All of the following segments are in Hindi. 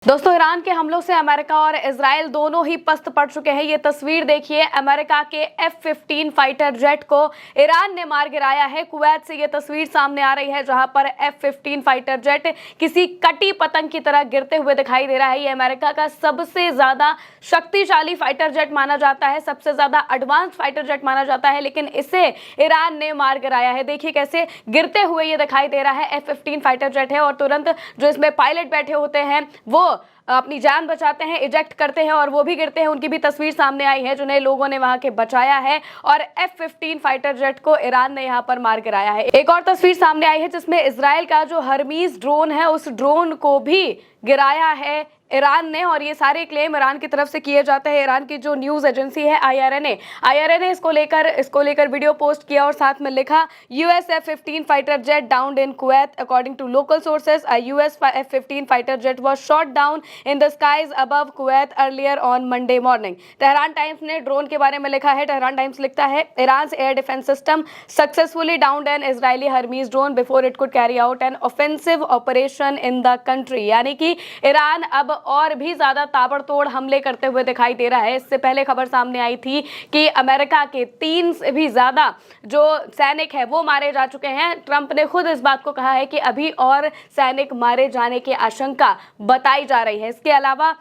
दोस्तों, ईरान के हमलों से अमेरिका और इजराइल दोनों ही पस्त पड़ चुके हैं। ये तस्वीर देखिए, अमेरिका के F-15 फाइटर जेट को ईरान ने मार गिराया है। कुवैत से ये तस्वीर सामने आ रही है, जहां पर F-15 फाइटर जेट किसी कटी पतंग की तरह गिरते हुए दिखाई दे रहा है। ये अमेरिका का सबसे ज्यादा शक्तिशाली फाइटर जेट माना जाता है, सबसे ज्यादा एडवांस फाइटर जेट माना जाता है, लेकिन इसे ईरान ने मार गिराया है। देखिए कैसे गिरते हुए ये दिखाई दे रहा है। F-15 फाइटर जेट है और तुरंत जो इसमें पायलट बैठे होते हैं वो अपनी जान बचाते हैं, इजेक्ट करते हैं और वो भी गिरते हैं। उनकी भी तस्वीर सामने आई है, जिन्हें लोगों ने वहां के बचाया है और F-15 फाइटर जेट को ईरान ने यहां पर मार गिराया है। एक और तस्वीर सामने आई है, जिसमें इजराइल का जो हर्मीज ड्रोन है, उस ड्रोन को भी गिराया है ईरान ने, और ये सारे क्लेम ईरान की तरफ से किए जाते हैं। ईरान की जो न्यूज एजेंसी है IRNA इसको लेकर वीडियो पोस्ट किया और साथ में लिखा, US F-15 fighter jet downed in Kuwait according to local sources. A US F-15 fighter jet was shot down in the skies above Kuwait earlier on Monday morning. Tehran Times ने ड्रोन के बारे में लिखा है। तेहरान टाइम्स लिखता है, Iran's air defence system successfully downed an Israeli Hermes drone before it could carry out an offensive operation in the country. यानी कि ईरान अब और भी ज्यादा ताबड़तोड़ हमले करते हुए दिखाई दे रहा है। इससे पहले खबर सामने आई थी कि अमेरिका के 3 से भी ज्यादा जो सैनिक है वो मारे जा चुके हैं। ट्रंप ने खुद इस बात को कहा है कि अभी और सैनिक मारे जाने की आशंका बताई जा रही है। इसके अलावा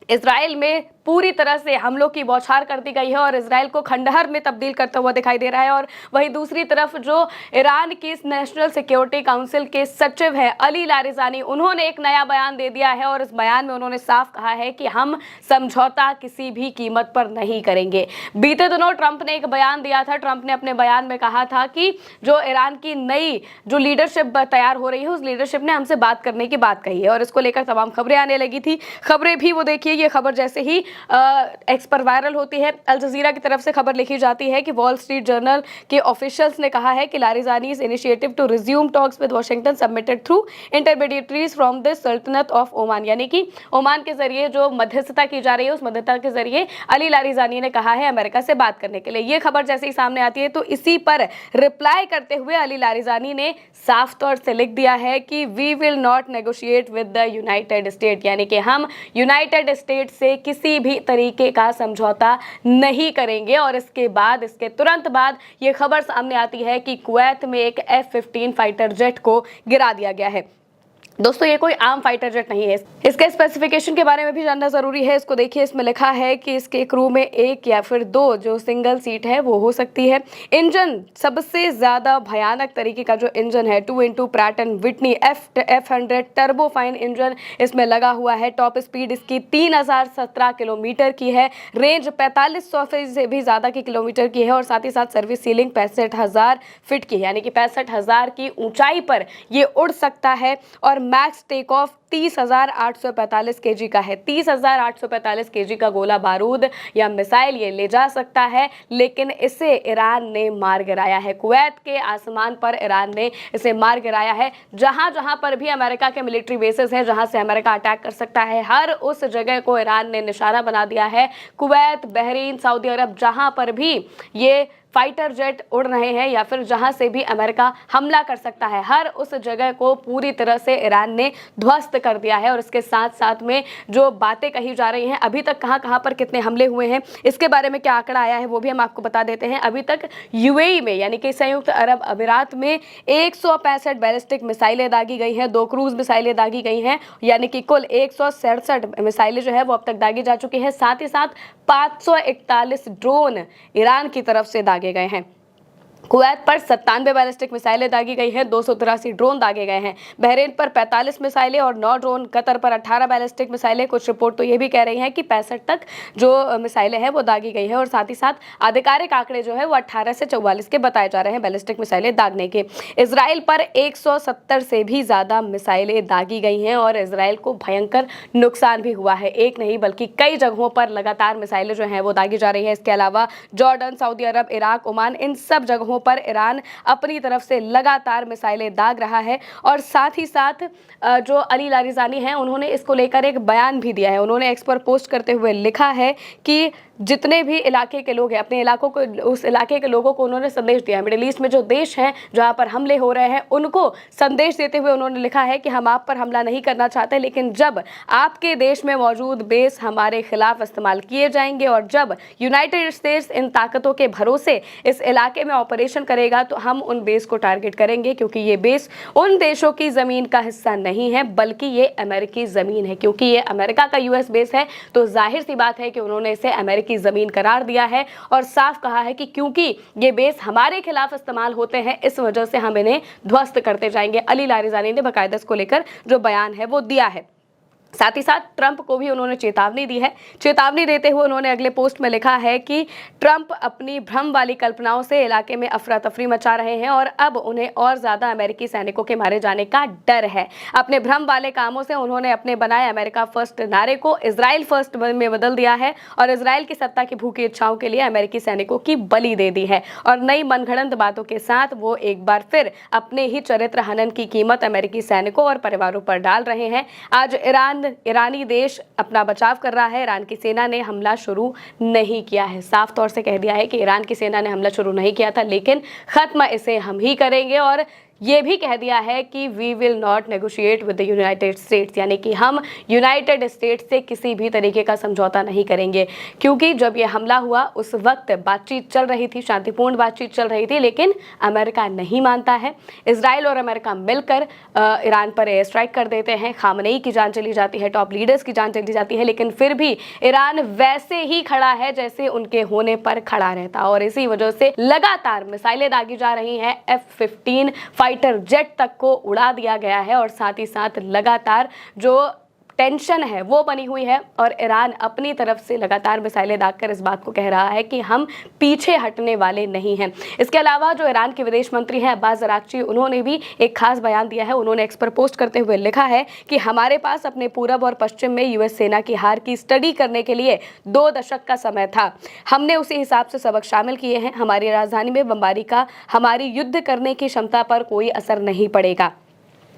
इजराइल में पूरी तरह से हमलों की बौछार कर दी गई है और इजराइल को खंडहर में तब्दील करता हुआ दिखाई दे रहा है। और वहीं दूसरी तरफ जो ईरान की नेशनल सिक्योरिटी काउंसिल के सचिव है अली लारिजानी, उन्होंने एक नया बयान दे दिया है और इस बयान में उन्होंने साफ कहा है कि हम समझौता किसी भी कीमत पर नहीं करेंगे। बीते दिनों ट्रंप ने एक बयान दिया था। ट्रंप ने अपने बयान में कहा था कि जो ईरान की नई जो लीडरशिप तैयार हो रही है, उस लीडरशिप ने हमसे बात करने की बात कही है और इसको लेकर तमाम खबरें आने लगी थी। खबरें भी वो देखिए, ये खबर जैसे ही एक्स पर वायरल होती है, अल जजीरा की तरफ से खबर लिखी जाती है कि वॉल स्ट्रीट जर्नल के ऑफिशियल्स ने कहा है कि Larijani's initiative to resume talks with Washington submitted through intermediaries from the sultanate of Oman. यानी कि ओमान के जरिए जो मध्यस्थता की जा रही है, उस मध्यस्थता के जरिए अली लारिजानी ने कहा है अमेरिका से बात करने के लिए। ये खबर जैसे ही सामने आती है तो इसी पर रिप्लाई करते हुए अली लारिजानी ने साफ तौर से लिख दिया है कि we will not negotiate with the United State. यानी कि हम यूनाइटेड स्टेट से किसी भी तरीके का समझौता नहीं करेंगे। और इसके तुरंत बाद ये खबर सामने आती है कि कुवैत में एक F-15 फाइटर जेट को गिरा दिया गया है। दोस्तों, ये कोई आम फाइटर जेट नहीं है। इसके स्पेसिफिकेशन के बारे में भी जानना जरूरी है। इसको देखिए, इसमें लिखा है कि इसके क्रू में 1 या फिर 2 जो सिंगल सीट है वो हो सकती है। इंजन सबसे ज्यादा भयानक तरीके का जो इंजन है 2x Pratt and Whitney F100 turbofan engine इसमें लगा हुआ है। टॉप स्पीड इसकी 3017 किलोमीटर की है। रेंज 4500 से भी ज्यादा की किलोमीटर की है और साथ ही साथ सर्विस सीलिंग 65,000 फीट की है। यानी कि 65,000 की ऊंचाई पर ये उड़ सकता है और मैक्स टेक ऑफ 30,845 केजी का है। 30,845 केजी का गोला बारूद या मिसाइल ये ले जा सकता है, लेकिन इसे ईरान ने मार गिराया है। कुवैत के आसमान पर ईरान ने इसे मार गिराया है। जहां जहां पर भी अमेरिका के मिलिट्री बेसेस हैं, जहां से अमेरिका अटैक कर सकता है, हर उस जगह को ईरान ने निशाना बना दिया है। कुवैत, बहरीन, सऊदी अरब, जहां पर भी ये फाइटर जेट उड़ रहे हैं या फिर जहां से भी अमेरिका हमला कर सकता है, हर उस जगह को पूरी तरह से ईरान ने ध्वस्त कर दिया है। और इसके साथ साथ में जो बातें कही जा रही हैं, अभी तक कहां पर कितने हमले हुए हैं, इसके बारे में क्या आंकड़ा आया है वो भी हम आपको बता देते हैं। अभी तक UAE में यानी कि संयुक्त अरब अमीरात में 165 बैलिस्टिक मिसाइलें दागी गई हैं, 2 क्रूज मिसाइलें दागी गई हैं। यानी कि कुल 167 मिसाइलें जो है वो अब तक दागी जा चुकी है। साथ ही साथ 541 ड्रोन ईरान की तरफ से दागे गए हैं। कुवैत पर 97 बैलिस्टिक मिसाइलें दागी गई हैं, 283 ड्रोन दागे गए हैं। बहरीन पर 45 मिसाइलें और 9 ड्रोन। कतर पर 18 बैलिस्टिक मिसाइलें। कुछ रिपोर्ट तो ये भी कह रही हैं कि 65 तक जो मिसाइलें हैं वो दागी गई है और साथ ही साथ आधिकारिक आंकड़े जो है वो 18 से 44 के बताए जा रहे हैं बैलिस्टिक मिसाइलें दागने के। इसराइल पर 170 से भी ज्यादा मिसाइलें दागी गई हैं और इसराइल को भयंकर नुकसान भी हुआ है। एक नहीं बल्कि कई जगहों पर लगातार मिसाइलें जो हैं वो दागी जा रही है। इसके अलावा जॉर्डन, सऊदी अरब, इराक, ओमान, इन सब जगहों पर ईरान अपनी तरफ से लगातार मिसाइलें दाग रहा है। और साथ ही साथ जो अली लारिजानी हैं, उन्होंने इसको लेकर एक बयान भी दिया है। उन्होंने एक्स पर पोस्ट करते हुए लिखा है कि जितने भी इलाके के लोग हैं, अपने इलाकों को, उस इलाके के लोगों को उन्होंने संदेश दिया है। मिडिल ईस्ट में जो देश हैं जहां पर हमले हो रहे हैं, उनको संदेश देते हुए उन्होंने लिखा है कि हम आप पर हमला नहीं करना चाहते, लेकिन जब आपके देश में मौजूद बेस हमारे खिलाफ इस्तेमाल किए जाएंगे और जब यूनाइटेड स्टेट्स इन ताकतों के भरोसे इस इलाके में ऑपरेशन करेगा तो हम उन बेस को टारगेट करेंगे, क्योंकि ये बेस उन देशों की जमीन का हिस्सा नहीं है बल्कि ये अमेरिकी जमीन है। क्योंकि ये अमेरिका का यूएस बेस है तो जाहिर सी बात है कि उन्होंने इसे अमेरिकी जमीन करार दिया है और साफ कहा है कि क्योंकि ये बेस हमारे खिलाफ इस्तेमाल होते हैं, इस वजह से हम इन्हें ध्वस्त करते जाएंगे। अली लारिजानी ने बाकायदा इसको लेकर जो बयान है वो दिया है। साथ ही साथ ट्रंप को भी उन्होंने चेतावनी दी है। चेतावनी देते हुए उन्होंने अगले पोस्ट में लिखा है कि ट्रंप अपनी भ्रम वाली कल्पनाओं से इलाके में अफरा तफरी मचा रहे हैं और अब उन्हें और ज्यादा अमेरिकी सैनिकों के मारे जाने का डर है। अपने भ्रम वाले कामों से उन्होंने अपने बनाए अमेरिका फर्स्ट नारे को इजराइल फर्स्ट में बदल दिया है और इजराइल की सत्ता की भूखी इच्छाओं के लिए अमेरिकी सैनिकों की बलि दे दी है और नई मनगढ़ंत बातों के साथ वो एक बार फिर अपने ही चरित्र हनन की कीमत अमेरिकी सैनिकों और परिवारों पर डाल रहे हैं। आज ईरानी देश अपना बचाव कर रहा है। ईरान की सेना ने हमला शुरू नहीं किया है। साफ तौर से कह दिया है कि ईरान की सेना ने हमला शुरू नहीं किया था, लेकिन खत्म इसे हम ही करेंगे और ये भी कह दिया है कि we will not negotiate with the United States, यानी कि हम यूनाइटेड स्टेट्स से किसी भी तरीके का समझौता नहीं करेंगे। क्योंकि जब ये हमला हुआ उस वक्त बातचीत चल रही थी, शांतिपूर्ण बातचीत चल रही थी, लेकिन अमेरिका नहीं मानता है। इजराइल और अमेरिका मिलकर ईरान पर एयर स्ट्राइक कर देते हैं। खामनेई की जान चली जाती है, टॉप लीडर्स की जान चली जाती है, लेकिन फिर भी ईरान वैसे ही खड़ा है जैसे उनके होने पर खड़ा रहता और इसी वजह से लगातार मिसाइलें दागी जा रही हैं। F-15 फाइटर जेट तक को उड़ा दिया गया है और साथ ही साथ लगातार जो टेंशन है वो बनी हुई है और ईरान अपनी तरफ से लगातार मिसाइलें दागकर इस बात को कह रहा है कि हम पीछे हटने वाले नहीं हैं। इसके अलावा जो ईरान के विदेश मंत्री हैं अब्बास अरागची, उन्होंने भी एक खास बयान दिया है। उन्होंने एक्स पर पोस्ट करते हुए लिखा है कि हमारे पास अपने पूरब और पश्चिम में यूएस सेना की हार की स्टडी करने के लिए 2 दशक का समय था। हमने उसी हिसाब से सबक शामिल किए हैं। हमारी राजधानी में बमबारी का हमारी युद्ध करने की क्षमता पर कोई असर नहीं पड़ेगा।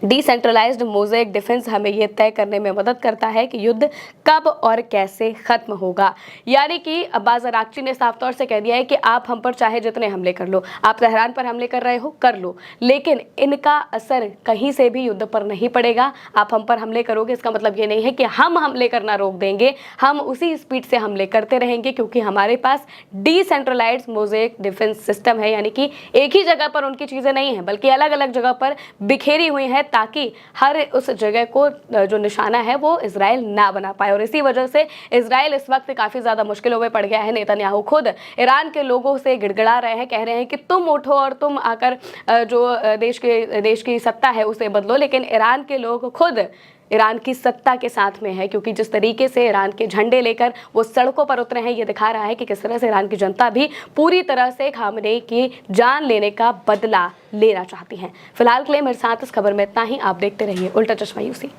डिसेंट्रलाइज्ड मोज़ेक डिफेंस हमें यह तय करने में मदद करता है कि युद्ध कब और कैसे खत्म होगा। यानी कि अब्बास अरागची ने साफ तौर से कह दिया है कि आप हम पर चाहे जितने हमले कर लो, आप तेहरान पर हमले कर रहे हो कर लो, लेकिन इनका असर कहीं से भी युद्ध पर नहीं पड़ेगा। आप हम पर हमले करोगे इसका मतलब ये नहीं है कि हम हमले करना रोक देंगे, हम उसी स्पीड से हमले करते रहेंगे, क्योंकि हमारे पास डिसेंट्रलाइज्ड मोज़ेक डिफेंस सिस्टम है। यानी कि एक ही जगह पर उनकी चीज़ें नहीं हैं बल्कि अलग अलग जगह पर बिखेरी हुई हैं, ताकि हर उस जगह को जो निशाना है वो इजराइल ना बना पाए। और इसी वजह से इजराइल इस वक्त काफ़ी ज़्यादा मुश्किलों में पड़ गया है। नेतन्याहू खुद ईरान के लोगों से गिड़गिड़ा रहे हैं, कह रहे हैं कि तुम उठो और तुम आकर जो देश की सत्ता है उसे बदलो, लेकिन ईरान के लोग खुद ईरान की सत्ता के साथ में है, क्योंकि जिस तरीके से ईरान के झंडे लेकर वो सड़कों पर उतरे हैं, ये दिखा रहा है कि किस तरह से ईरान की जनता भी पूरी तरह से खामनेई की जान लेने का बदला लेना चाहती है। फिलहाल के लिए मेरे साथ इस खबर में इतना ही। आप देखते रहिए उल्टा चश्मा यूसी।